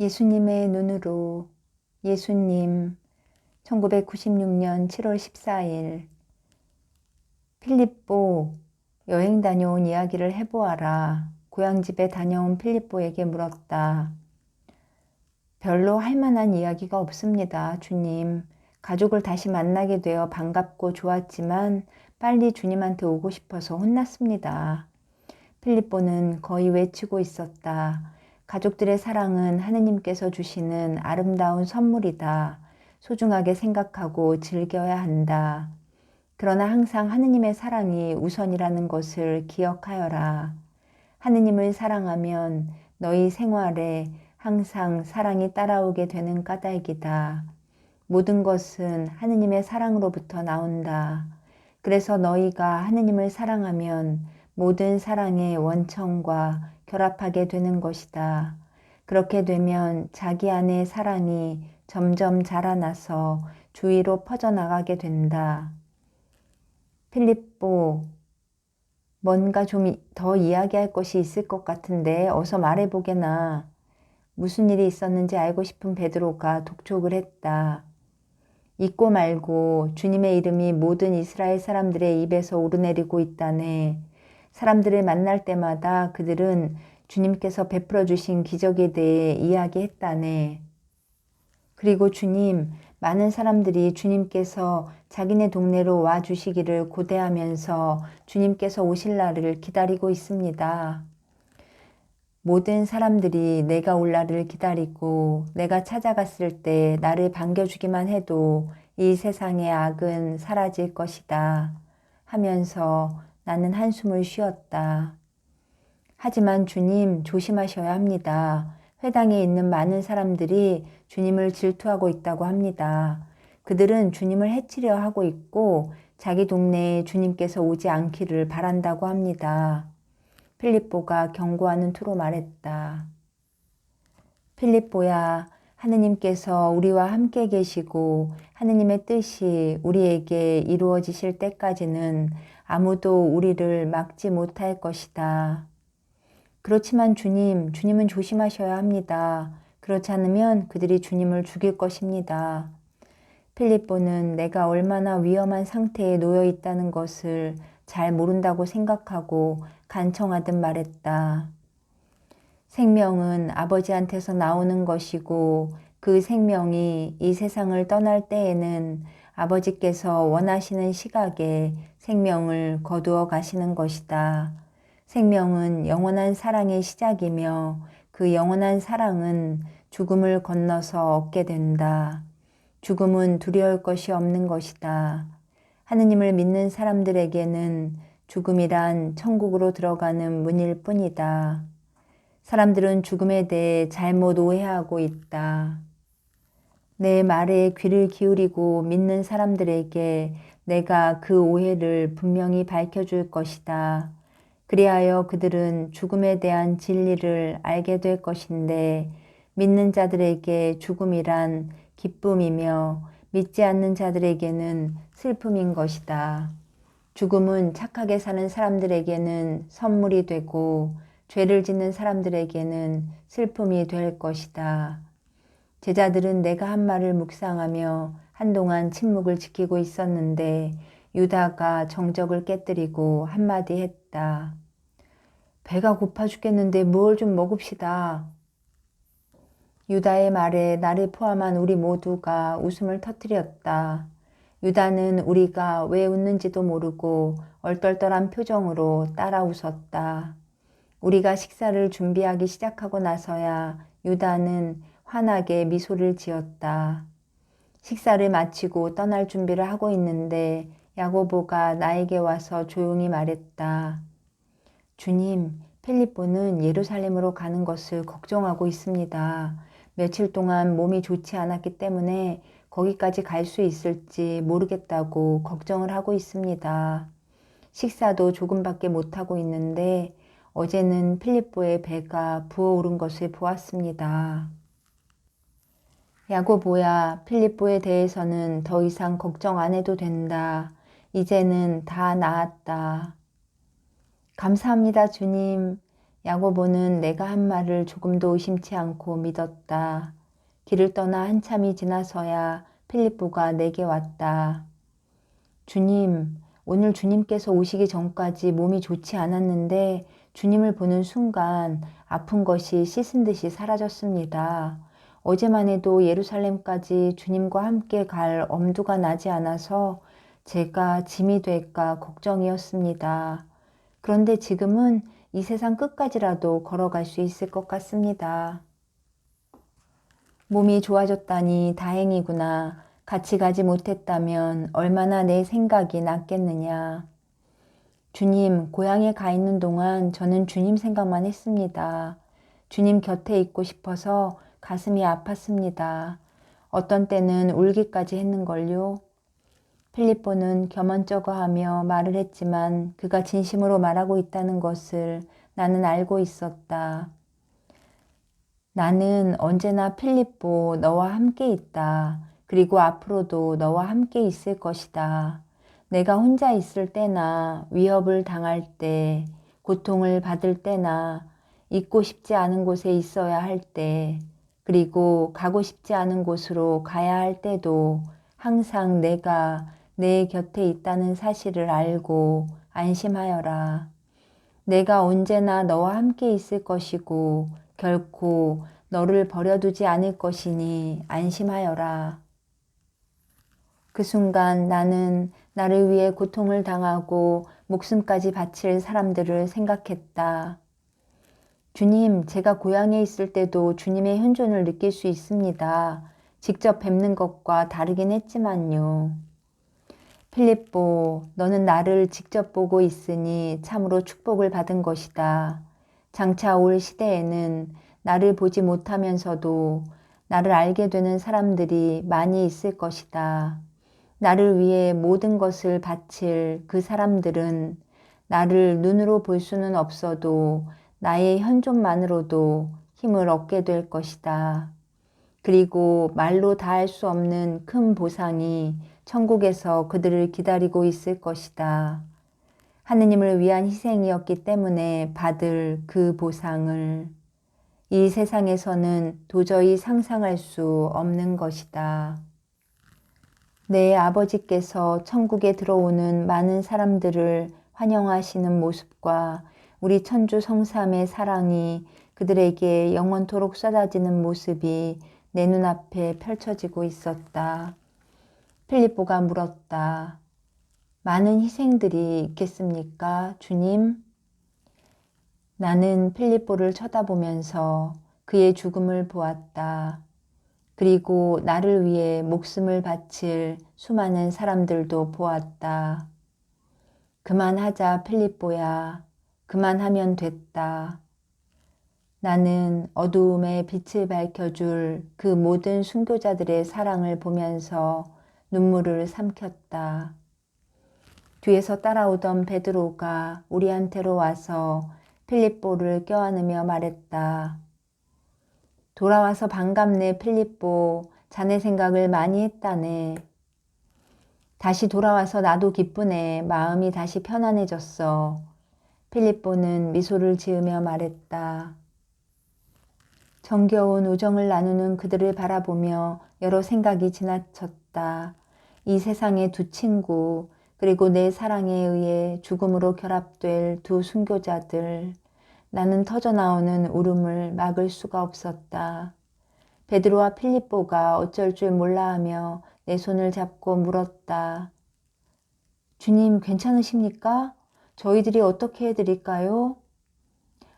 예수님의 눈으로. 예수님, 1996년 7월 14일. 필립보, 여행 다녀온 이야기를 해보아라. 고향집에 다녀온 필립보에게 물었다. 별로 할 만한 이야기가 없습니다, 주님. 가족을 다시 만나게 되어 반갑고 좋았지만 빨리 주님한테 오고 싶어서 혼났습니다. 필립보는 거의 외치고 있었다. 가족들의 사랑은 하느님께서 주시는 아름다운 선물이다. 소중하게 생각하고 즐겨야 한다. 그러나 항상 하느님의 사랑이 우선이라는 것을 기억하여라. 하느님을 사랑하면 너희 생활에 항상 사랑이 따라오게 되는 까닭이다. 모든 것은 하느님의 사랑으로부터 나온다. 그래서 너희가 하느님을 사랑하면 모든 사랑의 원천과 결합하게 되는 것이다. 그렇게 되면 자기 안의 사랑이 점점 자라나서 주위로 퍼져나가게 된다. 필립보, 뭔가 좀 더 이야기할 것이 있을 것 같은데 어서 말해보게나. 무슨 일이 있었는지 알고 싶은 베드로가 독촉을 했다. 잊고 말고 주님의 이름이 모든 이스라엘 사람들의 입에서 오르내리고 있다네. 사람들을 만날 때마다 그들은 주님께서 베풀어 주신 기적에 대해 이야기했다네. 그리고 주님, 많은 사람들이 주님께서 자기네 동네로 와 주시기를 고대하면서 주님께서 오실 날을 기다리고 있습니다. 모든 사람들이 내가 올 날을 기다리고 내가 찾아갔을 때 나를 반겨주기만 해도 이 세상의 악은 사라질 것이다 하면서 나는 한숨을 쉬었다. 하지만 주님, 조심하셔야 합니다. 회당에 있는 많은 사람들이 주님을 질투하고 있다고 합니다. 그들은 주님을 해치려 하고 있고 자기 동네에 주님께서 오지 않기를 바란다고 합니다. 필립보가 경고하는 투로 말했다. 필립보야, 하느님께서 우리와 함께 계시고 하느님의 뜻이 우리에게 이루어지실 때까지는 아무도 우리를 막지 못할 것이다. 그렇지만 주님은 조심하셔야 합니다. 그렇지 않으면 그들이 주님을 죽일 것입니다. 필립보는 내가 얼마나 위험한 상태에 놓여 있다는 것을 잘 모른다고 생각하고 간청하듯 말했다. 생명은 아버지한테서 나오는 것이고 그 생명이 이 세상을 떠날 때에는 아버지께서 원하시는 시각에 생명을 거두어 가시는 것이다. 생명은 영원한 사랑의 시작이며 그 영원한 사랑은 죽음을 건너서 얻게 된다. 죽음은 두려울 것이 없는 것이다. 하느님을 믿는 사람들에게는 죽음이란 천국으로 들어가는 문일 뿐이다. 사람들은 죽음에 대해 잘못 오해하고 있다. 내 말에 귀를 기울이고 믿는 사람들에게 내가 그 오해를 분명히 밝혀줄 것이다. 그리하여 그들은 죽음에 대한 진리를 알게 될 것인데 믿는 자들에게 죽음이란 기쁨이며 믿지 않는 자들에게는 슬픔인 것이다. 죽음은 착하게 사는 사람들에게는 선물이 되고 죄를 짓는 사람들에게는 슬픔이 될 것이다. 제자들은 내가 한 말을 묵상하며 한동안 침묵을 지키고 있었는데 유다가 정적을 깨뜨리고 한마디 했다. 배가 고파 죽겠는데 뭘 좀 먹읍시다. 유다의 말에 나를 포함한 우리 모두가 웃음을 터뜨렸다. 유다는 우리가 왜 웃는지도 모르고 얼떨떨한 표정으로 따라 웃었다. 우리가 식사를 준비하기 시작하고 나서야 유다는 환하게 미소를 지었다. 식사를 마치고 떠날 준비를 하고 있는데 야고보가 나에게 와서 조용히 말했다. 주님, 필립보는 예루살렘으로 가는 것을 걱정하고 있습니다. 며칠 동안 몸이 좋지 않았기 때문에 거기까지 갈 수 있을지 모르겠다고 걱정을 하고 있습니다. 식사도 조금밖에 못하고 있는데 어제는 필립보의 배가 부어오른 것을 보았습니다. 야고보야, 필립보에 대해서는 더 이상 걱정 안 해도 된다. 이제는 다 나았다. 감사합니다, 주님. 야고보는 내가 한 말을 조금도 의심치 않고 믿었다. 길을 떠나 한참이 지나서야 필립보가 내게 왔다. 주님, 오늘 주님께서 오시기 전까지 몸이 좋지 않았는데 주님을 보는 순간 아픈 것이 씻은 듯이 사라졌습니다. 어제만 해도 예루살렘까지 주님과 함께 갈 엄두가 나지 않아서 제가 짐이 될까 걱정이었습니다. 그런데 지금은 이 세상 끝까지라도 걸어갈 수 있을 것 같습니다. 몸이 좋아졌다니 다행이구나. 같이 가지 못했다면 얼마나 내 생각이 났겠느냐. 주님, 고향에 가 있는 동안 저는 주님 생각만 했습니다. 주님 곁에 있고 싶어서 가슴이 아팠습니다. 어떤 때는 울기까지 했는걸요. 필립보는 겸언쩍어하며 말을 했지만 그가 진심으로 말하고 있다는 것을 나는 알고 있었다. 나는 언제나 필립보 너와 함께 있다. 그리고 앞으로도 너와 함께 있을 것이다. 내가 혼자 있을 때나 위협을 당할 때, 고통을 받을 때나 있고 싶지 않은 곳에 있어야 할 때, 그리고 가고 싶지 않은 곳으로 가야 할 때도 항상 내가 내 곁에 있다는 사실을 알고 안심하여라. 내가 언제나 너와 함께 있을 것이고 결코 너를 버려두지 않을 것이니 안심하여라. 그 순간 나는 나를 위해 고통을 당하고 목숨까지 바칠 사람들을 생각했다. 주님, 제가 고향에 있을 때도 주님의 현존을 느낄 수 있습니다. 직접 뵙는 것과 다르긴 했지만요. 필립보, 너는 나를 직접 보고 있으니 참으로 축복을 받은 것이다. 장차 올 시대에는 나를 보지 못하면서도 나를 알게 되는 사람들이 많이 있을 것이다. 나를 위해 모든 것을 바칠 그 사람들은 나를 눈으로 볼 수는 없어도 나의 현존만으로도 힘을 얻게 될 것이다. 그리고 말로 다할 수 없는 큰 보상이 천국에서 그들을 기다리고 있을 것이다. 하느님을 위한 희생이었기 때문에 받을 그 보상을 이 세상에서는 도저히 상상할 수 없는 것이다. 내 아버지께서 천국에 들어오는 많은 사람들을 환영하시는 모습과 우리 천주 성삼의 사랑이 그들에게 영원토록 쏟아지는 모습이 내 눈앞에 펼쳐지고 있었다. 필립보가 물었다. 많은 희생들이 있겠습니까, 주님? 나는 필립보를 쳐다보면서 그의 죽음을 보았다. 그리고 나를 위해 목숨을 바칠 수많은 사람들도 보았다. 그만하자, 필립보야. 그만하면 됐다. 나는 어두움에 빛을 밝혀줄 그 모든 순교자들의 사랑을 보면서 눈물을 삼켰다. 뒤에서 따라오던 베드로가 우리한테로 와서 필립보를 껴안으며 말했다. 돌아와서 반갑네, 필립보. 자네 생각을 많이 했다네. 다시 돌아와서 나도 기쁘네. 마음이 다시 편안해졌어. 필립보는 미소를 지으며 말했다. 정겨운 우정을 나누는 그들을 바라보며 여러 생각이 지나쳤다. 이 세상의 두 친구, 그리고 내 사랑에 의해 죽음으로 결합될 두 순교자들. 나는 터져나오는 울음을 막을 수가 없었다. 베드로와 필립보가 어쩔 줄 몰라하며 내 손을 잡고 물었다. 주님 괜찮으십니까? 저희들이 어떻게 해드릴까요?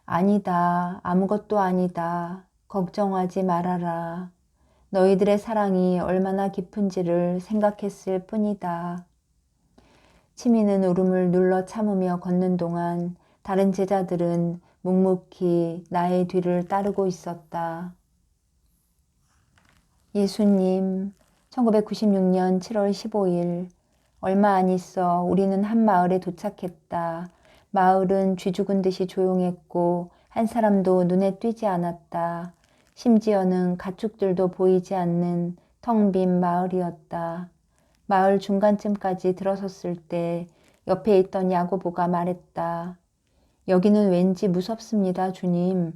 아니다. 아무것도 아니다. 걱정하지 말아라. 너희들의 사랑이 얼마나 깊은지를 생각했을 뿐이다. 치미는 울음을 눌러 참으며 걷는 동안 다른 제자들은 묵묵히 나의 뒤를 따르고 있었다. 예수님, 1996년 7월 15일, 얼마 안 있어 우리는 한 마을에 도착했다. 마을은 쥐 죽은 듯이 조용했고 한 사람도 눈에 띄지 않았다. 심지어는 가축들도 보이지 않는 텅 빈 마을이었다. 마을 중간쯤까지 들어섰을 때 옆에 있던 야고보가 말했다. 여기는 왠지 무섭습니다, 주님.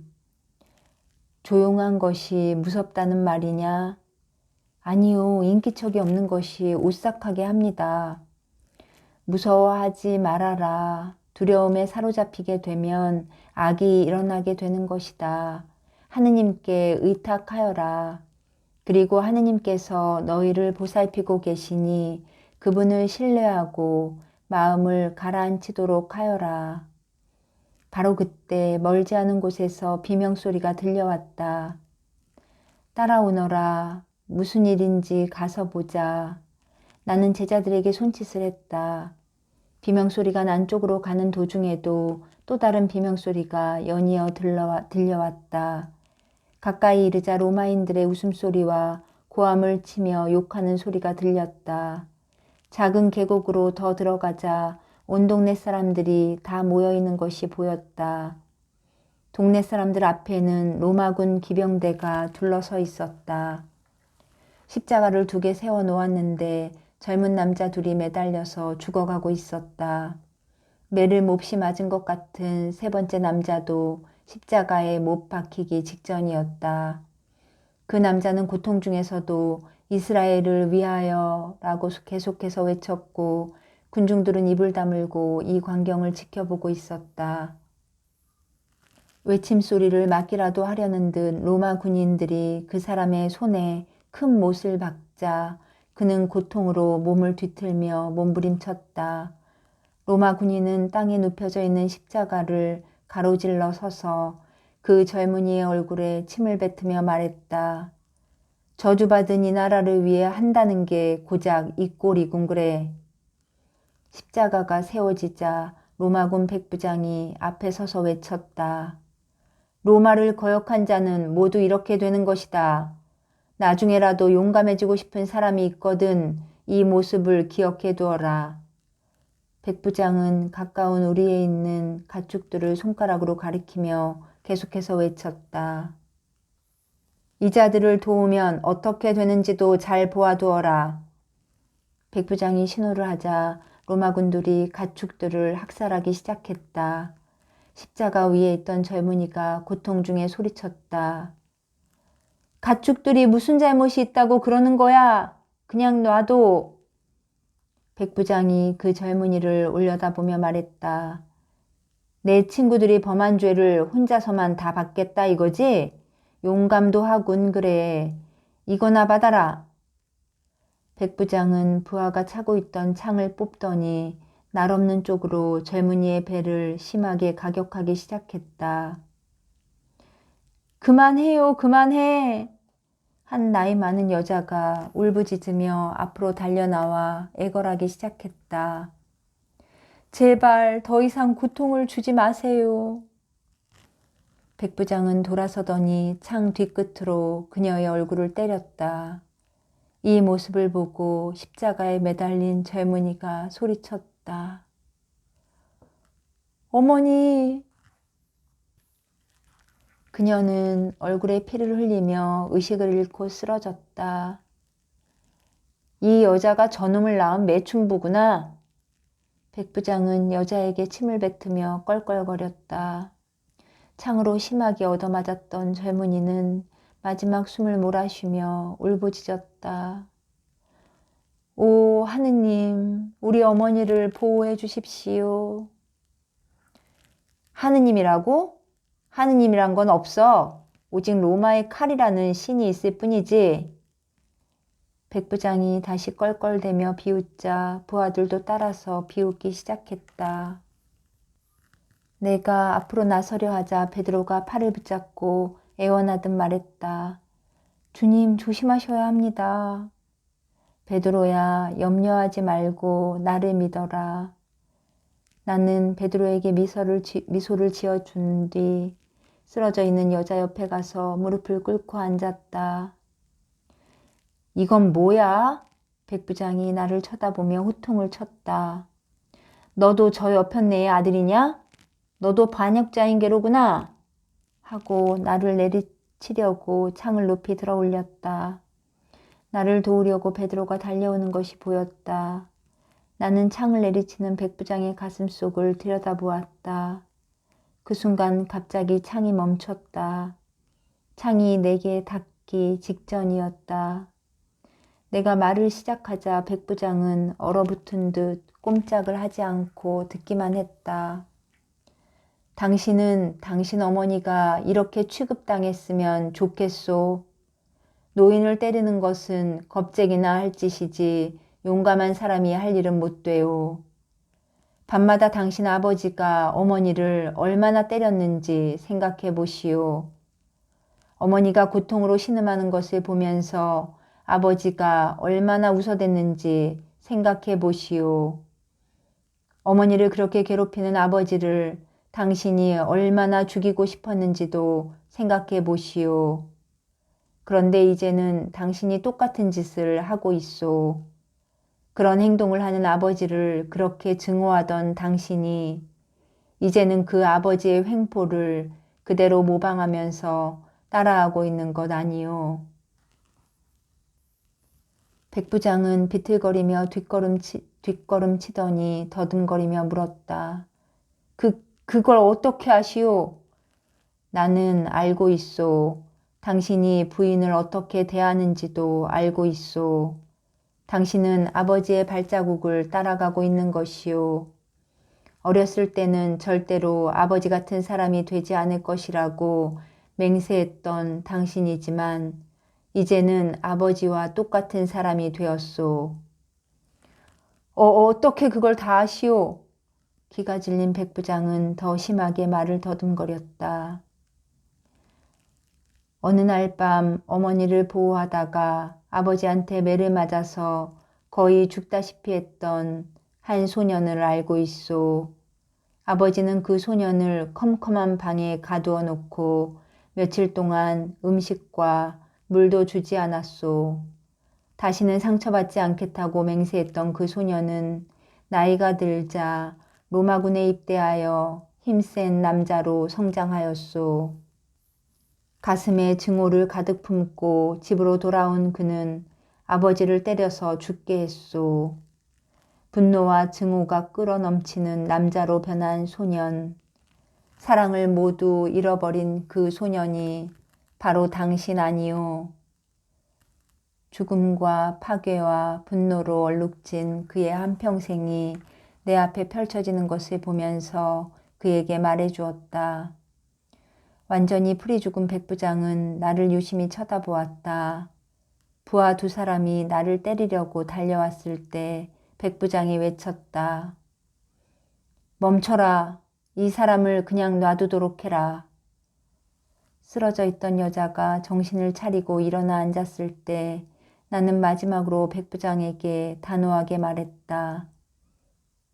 조용한 것이 무섭다는 말이냐? 아니요, 인기척이 없는 것이 오싹하게 합니다. 무서워하지 말아라. 두려움에 사로잡히게 되면 악이 일어나게 되는 것이다. 하느님께 의탁하여라. 그리고 하느님께서 너희를 보살피고 계시니 그분을 신뢰하고 마음을 가라앉히도록 하여라. 바로 그때 멀지 않은 곳에서 비명소리가 들려왔다. 따라오너라. 무슨 일인지 가서 보자. 나는 제자들에게 손짓을 했다. 비명소리가 난 쪽으로 가는 도중에도 또 다른 비명소리가 연이어 들려왔다. 가까이 이르자 로마인들의 웃음소리와 고함을 치며 욕하는 소리가 들렸다. 작은 계곡으로 더 들어가자 온 동네 사람들이 다 모여있는 것이 보였다. 동네 사람들 앞에는 로마군 기병대가 둘러서 있었다. 십자가를 2개 세워 놓았는데 젊은 남자 둘이 매달려서 죽어가고 있었다. 매를 몹시 맞은 것 같은 3번째 남자도 십자가에 못 박히기 직전이었다. 그 남자는 고통 중에서도 이스라엘을 위하여 라고 계속해서 외쳤고 군중들은 입을 다물고 이 광경을 지켜보고 있었다. 외침소리를 막기라도 하려는 듯 로마 군인들이 그 사람의 손에 큰 못을 박자 그는 고통으로 몸을 뒤틀며 몸부림쳤다. 로마 군인은 땅에 눕혀져 있는 십자가를 가로질러 서서 그 젊은이의 얼굴에 침을 뱉으며 말했다. 저주받은 이 나라를 위해 한다는 게 고작 이 꼴이군 그래. 십자가가 세워지자 로마군 백부장이 앞에 서서 외쳤다. 로마를 거역한 자는 모두 이렇게 되는 것이다. 나중에라도 용감해지고 싶은 사람이 있거든 이 모습을 기억해 두어라. 백부장은 가까운 우리에 있는 가축들을 손가락으로 가리키며 계속해서 외쳤다. 이 자들을 도우면 어떻게 되는지도 잘 보아두어라. 백부장이 신호를 하자 로마군들이 가축들을 학살하기 시작했다. 십자가 위에 있던 젊은이가 고통 중에 소리쳤다. 가축들이 무슨 잘못이 있다고 그러는 거야? 그냥 놔둬. 백부장이 그 젊은이를 올려다보며 말했다. 내 친구들이 범한 죄를 혼자서만 다 받겠다 이거지? 용감도 하군 그래. 이거나 받아라. 백부장은 부하가 차고 있던 창을 뽑더니 날 없는 쪽으로 젊은이의 배를 심하게 가격하기 시작했다. 그만해요, 그만해. 한 나이 많은 여자가 울부짖으며 앞으로 달려나와 애걸하기 시작했다. 제발 더 이상 고통을 주지 마세요. 백부장은 돌아서더니 창 뒤끝으로 그녀의 얼굴을 때렸다. 이 모습을 보고 십자가에 매달린 젊은이가 소리쳤다. 어머니! 그녀는 얼굴에 피를 흘리며 의식을 잃고 쓰러졌다. 이 여자가 저놈을 낳은 매춘부구나. 백부장은 여자에게 침을 뱉으며 껄껄거렸다. 창으로 심하게 얻어맞았던 젊은이는 마지막 숨을 몰아쉬며 울부짖었다. 오 하느님, 우리 어머니를 보호해 주십시오. 하느님이라고? 하느님이란 건 없어. 오직 로마의 칼이라는 신이 있을 뿐이지. 백부장이 다시 껄껄대며 비웃자 부하들도 따라서 비웃기 시작했다. 내가 앞으로 나서려 하자 베드로가 팔을 붙잡고 애원하듯 말했다. 주님 조심하셔야 합니다. 베드로야 염려하지 말고 나를 믿어라. 나는 베드로에게 미소를 지어준 뒤 쓰러져 있는 여자 옆에 가서 무릎을 꿇고 앉았다. 이건 뭐야? 백부장이 나를 쳐다보며 호통을 쳤다. 너도 저 여편네의 아들이냐? 너도 반역자인 게로구나. 하고 나를 내리치려고 창을 높이 들어 올렸다. 나를 도우려고 베드로가 달려오는 것이 보였다. 나는 창을 내리치는 백부장의 가슴속을 들여다보았다. 그 순간 갑자기 창이 멈췄다. 창이 내게 닿기 직전이었다. 내가 말을 시작하자 백부장은 얼어붙은 듯 꼼짝을 하지 않고 듣기만 했다. 당신은 당신 어머니가 이렇게 취급당했으면 좋겠소. 노인을 때리는 것은 겁쟁이나 할 짓이지 용감한 사람이 할 일은 못 돼요. 밤마다 당신 아버지가 어머니를 얼마나 때렸는지 생각해 보시오. 어머니가 고통으로 신음하는 것을 보면서 아버지가 얼마나 웃어댔는지 생각해 보시오. 어머니를 그렇게 괴롭히는 아버지를 당신이 얼마나 죽이고 싶었는지도 생각해 보시오. 그런데 이제는 당신이 똑같은 짓을 하고 있소. 그런 행동을 하는 아버지를 그렇게 증오하던 당신이 이제는 그 아버지의 횡포를 그대로 모방하면서 따라하고 있는 것 아니요. 백부장은 비틀거리며 뒷걸음치더니 더듬거리며 물었다. 그걸 어떻게 아시오? 나는 알고 있소. 당신이 부인을 어떻게 대하는지도 알고 있소. 당신은 아버지의 발자국을 따라가고 있는 것이오. 어렸을 때는 절대로 아버지 같은 사람이 되지 않을 것이라고 맹세했던 당신이지만 이제는 아버지와 똑같은 사람이 되었소. 어떻게 그걸 다 아시오? 기가 질린 백부장은 더 심하게 말을 더듬거렸다. 어느 날 밤 어머니를 보호하다가 아버지한테 매를 맞아서 거의 죽다시피 했던 한 소년을 알고 있소. 아버지는 그 소년을 컴컴한 방에 가두어 놓고 며칠 동안 음식과 물도 주지 않았소. 다시는 상처받지 않겠다고 맹세했던 그 소년은 나이가 들자 로마군에 입대하여 힘센 남자로 성장하였소. 가슴에 증오를 가득 품고 집으로 돌아온 그는 아버지를 때려서 죽게 했소. 분노와 증오가 끌어넘치는 남자로 변한 소년. 사랑을 모두 잃어버린 그 소년이 바로 당신 아니오. 죽음과 파괴와 분노로 얼룩진 그의 한평생이 내 앞에 펼쳐지는 것을 보면서 그에게 말해주었다. 완전히 풀이 죽은 백부장은 나를 유심히 쳐다보았다. 부하 두 사람이 나를 때리려고 달려왔을 때 백부장이 외쳤다. 멈춰라. 이 사람을 그냥 놔두도록 해라. 쓰러져 있던 여자가 정신을 차리고 일어나 앉았을 때 나는 마지막으로 백부장에게 단호하게 말했다.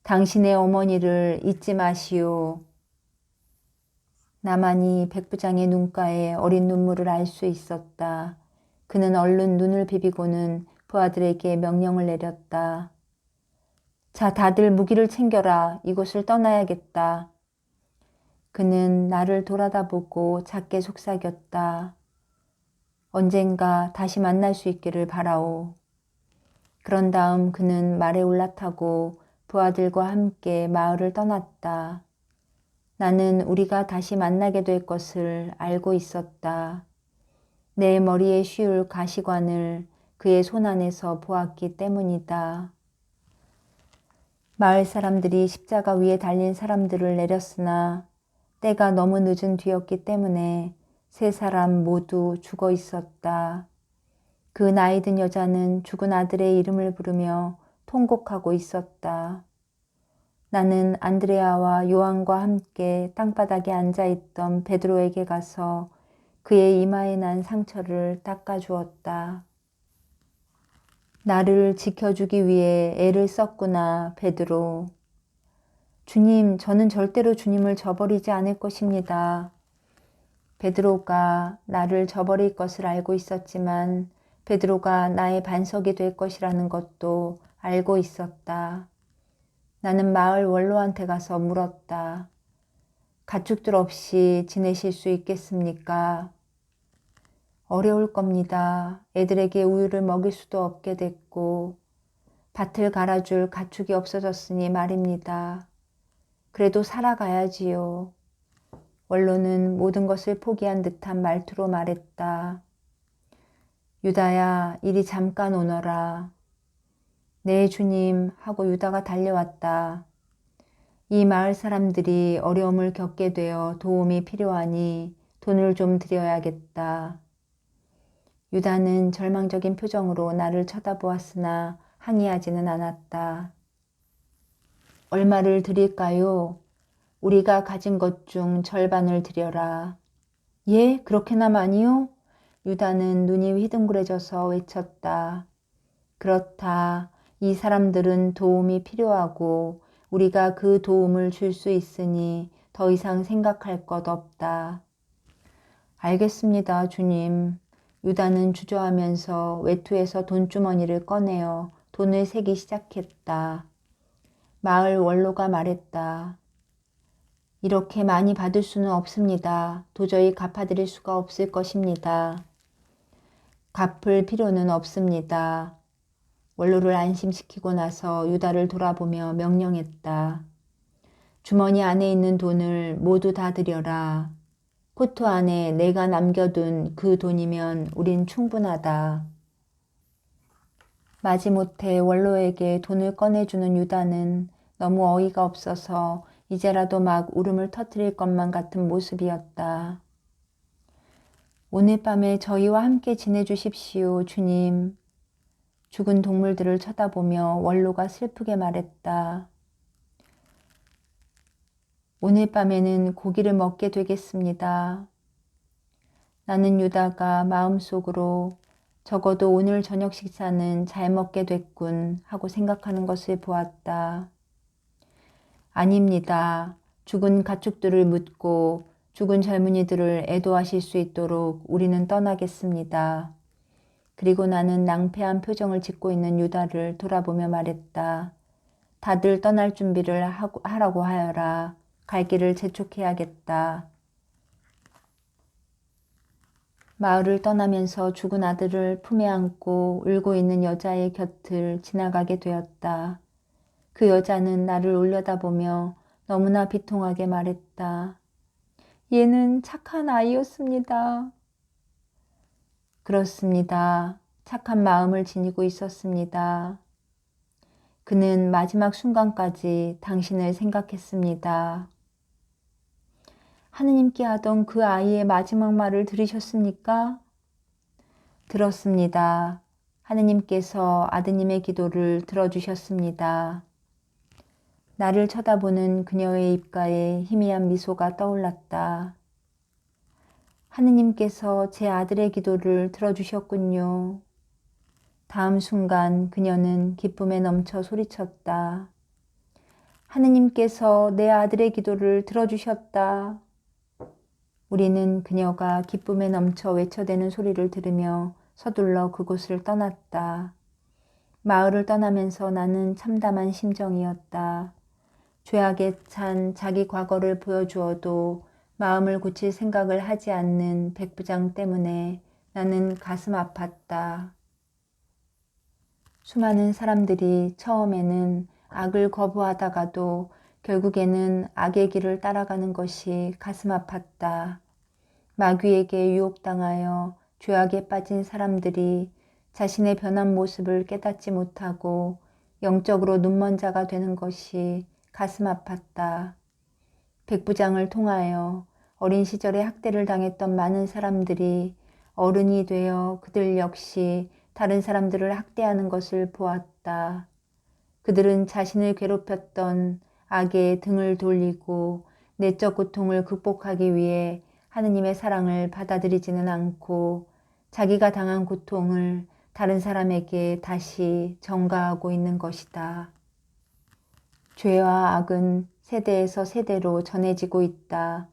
당신의 어머니를 잊지 마시오. 나만이 백부장의 눈가에 어린 눈물을 알 수 있었다. 그는 얼른 눈을 비비고는 부하들에게 명령을 내렸다. 자, 다들 무기를 챙겨라. 이곳을 떠나야겠다. 그는 나를 돌아다보고 작게 속삭였다. 언젠가 다시 만날 수 있기를 바라오. 그런 다음 그는 말에 올라타고 부하들과 함께 마을을 떠났다. 나는 우리가 다시 만나게 될 것을 알고 있었다. 내 머리에 씌울 가시관을 그의 손 안에서 보았기 때문이다. 마을 사람들이 십자가 위에 달린 사람들을 내렸으나 때가 너무 늦은 뒤였기 때문에 세 사람 모두 죽어 있었다. 그 나이든 여자는 죽은 아들의 이름을 부르며 통곡하고 있었다. 나는 안드레아와 요한과 함께 땅바닥에 앉아있던 베드로에게 가서 그의 이마에 난 상처를 닦아주었다. 나를 지켜주기 위해 애를 썼구나, 베드로. 주님, 저는 절대로 주님을 저버리지 않을 것입니다. 베드로가 나를 저버릴 것을 알고 있었지만 베드로가 나의 반석이 될 것이라는 것도 알고 있었다. 나는 마을 원로한테 가서 물었다. 가축들 없이 지내실 수 있겠습니까? 어려울 겁니다. 애들에게 우유를 먹일 수도 없게 됐고 밭을 갈아줄 가축이 없어졌으니 말입니다. 그래도 살아가야지요. 원로는 모든 것을 포기한 듯한 말투로 말했다. 유다야, 이리 잠깐 오너라. 네, 주님 하고 유다가 달려왔다. 이 마을 사람들이 어려움을 겪게 되어 도움이 필요하니 돈을 좀 드려야겠다. 유다는 절망적인 표정으로 나를 쳐다보았으나 항의하지는 않았다. 얼마를 드릴까요? 우리가 가진 것 중 절반을 드려라. 예, 그렇게나 많이요? 유다는 눈이 휘둥그레져서 외쳤다. 그렇다. 이 사람들은 도움이 필요하고 우리가 그 도움을 줄 수 있으니 더 이상 생각할 것 없다. 알겠습니다, 주님. 유다는 주저하면서 외투에서 돈주머니를 꺼내어 돈을 세기 시작했다. 마을 원로가 말했다. 이렇게 많이 받을 수는 없습니다. 도저히 갚아드릴 수가 없을 것입니다. 갚을 필요는 없습니다. 원로를 안심시키고 나서 유다를 돌아보며 명령했다. 주머니 안에 있는 돈을 모두 다 드려라. 코트 안에 내가 남겨둔 그 돈이면 우린 충분하다. 마지못해 원로에게 돈을 꺼내주는 유다는 너무 어이가 없어서 이제라도 막 울음을 터뜨릴 것만 같은 모습이었다. 오늘 밤에 저희와 함께 지내주십시오, 주님. 죽은 동물들을 쳐다보며 원로가 슬프게 말했다. 오늘 밤에는 고기를 먹게 되겠습니다. 나는 유다가 마음속으로 적어도 오늘 저녁 식사는 잘 먹게 됐군 하고 생각하는 것을 보았다. 아닙니다. 죽은 가축들을 묻고 죽은 젊은이들을 애도하실 수 있도록 우리는 떠나겠습니다. 그리고 나는 낭패한 표정을 짓고 있는 유다를 돌아보며 말했다. 다들 떠날 준비를 하라고 하여라. 갈 길을 재촉해야겠다. 마을을 떠나면서 죽은 아들을 품에 안고 울고 있는 여자의 곁을 지나가게 되었다. 그 여자는 나를 올려다보며 너무나 비통하게 말했다. 얘는 착한 아이였습니다. 그렇습니다. 착한 마음을 지니고 있었습니다. 그는 마지막 순간까지 당신을 생각했습니다. 하느님께 하던 그 아이의 마지막 말을 들으셨습니까? 들었습니다. 하느님께서 아드님의 기도를 들어주셨습니다. 나를 쳐다보는 그녀의 입가에 희미한 미소가 떠올랐다. 하느님께서 제 아들의 기도를 들어주셨군요. 다음 순간 그녀는 기쁨에 넘쳐 소리쳤다. 하느님께서 내 아들의 기도를 들어주셨다. 우리는 그녀가 기쁨에 넘쳐 외쳐대는 소리를 들으며 서둘러 그곳을 떠났다. 마을을 떠나면서 나는 참담한 심정이었다. 죄악에 찬 자기 과거를 보여주어도 마음을 고칠 생각을 하지 않는 백부장 때문에 나는 가슴 아팠다. 수많은 사람들이 처음에는 악을 거부하다가도 결국에는 악의 길을 따라가는 것이 가슴 아팠다. 마귀에게 유혹당하여 죄악에 빠진 사람들이 자신의 변한 모습을 깨닫지 못하고 영적으로 눈먼 자가 되는 것이 가슴 아팠다. 백부장을 통하여 어린 시절에 학대를 당했던 많은 사람들이 어른이 되어 그들 역시 다른 사람들을 학대하는 것을 보았다. 그들은 자신을 괴롭혔던 악에 등을 돌리고 내적 고통을 극복하기 위해 하느님의 사랑을 받아들이지는 않고 자기가 당한 고통을 다른 사람에게 다시 전가하고 있는 것이다. 죄와 악은 세대에서 세대로 전해지고 있다.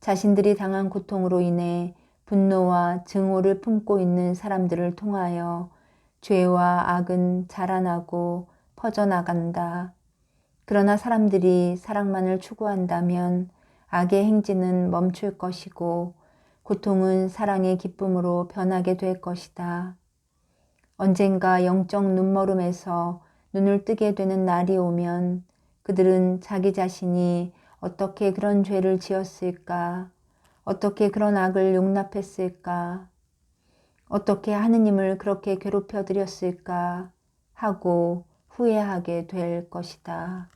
자신들이 당한 고통으로 인해 분노와 증오를 품고 있는 사람들을 통하여 죄와 악은 자라나고 퍼져나간다. 그러나 사람들이 사랑만을 추구한다면 악의 행진은 멈출 것이고 고통은 사랑의 기쁨으로 변하게 될 것이다. 언젠가 영적 눈머름에서 눈을 뜨게 되는 날이 오면 그들은 자기 자신이 어떻게 그런 죄를 지었을까? 어떻게 그런 악을 용납했을까? 어떻게 하느님을 그렇게 괴롭혀 드렸을까? 하고 후회하게 될 것이다.